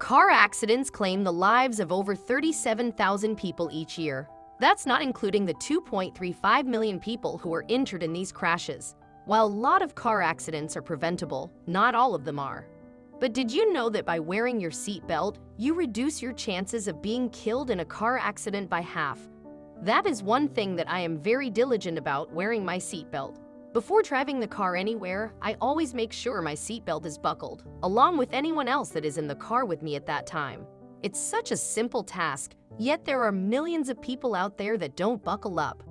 Car accidents claim the lives of over 37,000 people each year. That's not including the 2.35 million people who are injured in these crashes. While a lot of car accidents are preventable, not all of them are. But did you know that by wearing your seatbelt, you reduce your chances of being killed in a car accident by half? That is one thing that I am very diligent about, wearing my seatbelt. Before driving the car anywhere, I always make sure my seatbelt is buckled, along with anyone else that is in the car with me at that time. It's such a simple task, yet there are millions of people out there that don't buckle up.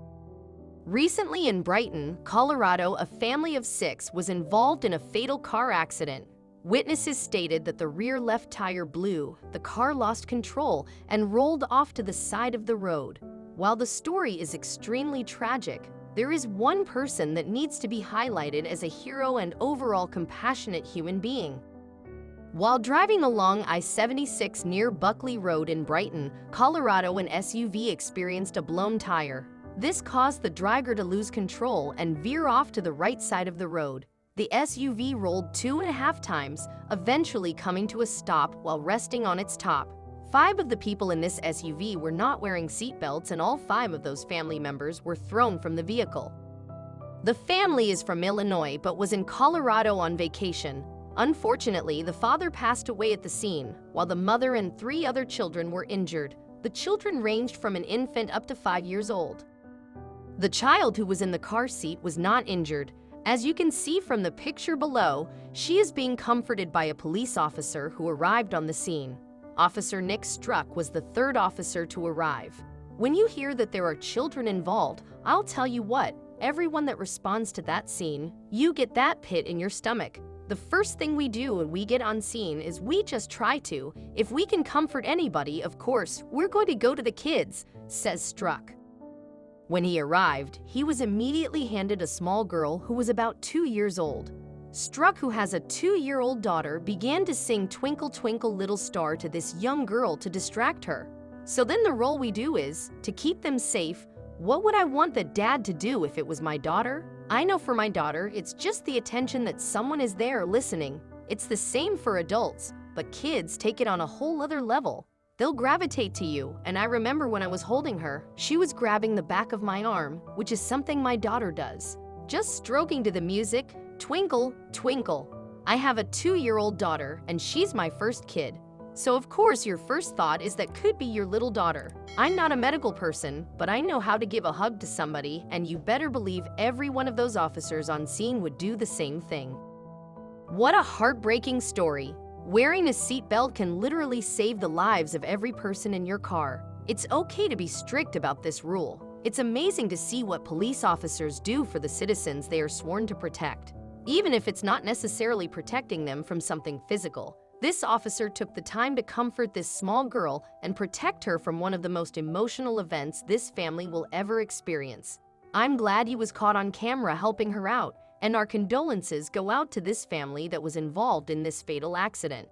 Recently in Brighton, Colorado, a family of 6 was involved in a fatal car accident. Witnesses stated that the rear left tire blew, the car lost control, and rolled off to the side of the road. While the story is extremely tragic, there is one person that needs to be highlighted as a hero and overall compassionate human being. While driving along I-76 near Buckley Road in Brighton, Colorado, an SUV experienced a blown tire. This caused the driver to lose control and veer off to the right side of the road. The SUV rolled 2.5 times, eventually coming to a stop while resting on its top. 5 of the people in this SUV were not wearing seatbelts, and all 5 of those family members were thrown from the vehicle. The family is from Illinois but was in Colorado on vacation. Unfortunately, the father passed away at the scene, while the mother and 3 other children were injured. The children ranged from an infant up to 5 years old. The child who was in the car seat was not injured. As you can see from the picture below, she is being comforted by a police officer who arrived on the scene. Officer Nick Struck was the 3rd officer to arrive. When you hear that there are children involved, I'll tell you what, everyone that responds to that scene, you get that pit in your stomach. The first thing we do when we get on scene is we just try to. If we can comfort anybody, of course, we're going to go to the kids, says Struck. When he arrived, he was immediately handed a small girl who was about 2 years old. Struck, who has a 2-year-old daughter, began to sing "Twinkle Twinkle Little Star" to this young girl to distract her. So then the role we do is, to keep them safe, what would I want the dad to do if it was my daughter? I know for my daughter, it's just the attention that someone is there listening. It's the same for adults, but kids take it on a whole other level. They'll gravitate to you, and I remember when I was holding her, she was grabbing the back of my arm, which is something my daughter does. Just stroking to the music, "Twinkle, Twinkle." I have a 2-year-old daughter, and she's my first kid. So of course your first thought is that could be your little daughter. I'm not a medical person, but I know how to give a hug to somebody, and you better believe every one of those officers on scene would do the same thing. What a heartbreaking story. Wearing a seatbelt can literally save the lives of every person in your car. It's okay to be strict about this rule. It's amazing to see what police officers do for the citizens they are sworn to protect. Even if it's not necessarily protecting them from something physical, this officer took the time to comfort this small girl and protect her from one of the most emotional events this family will ever experience. I'm glad he was caught on camera helping her out, and our condolences go out to this family that was involved in this fatal accident.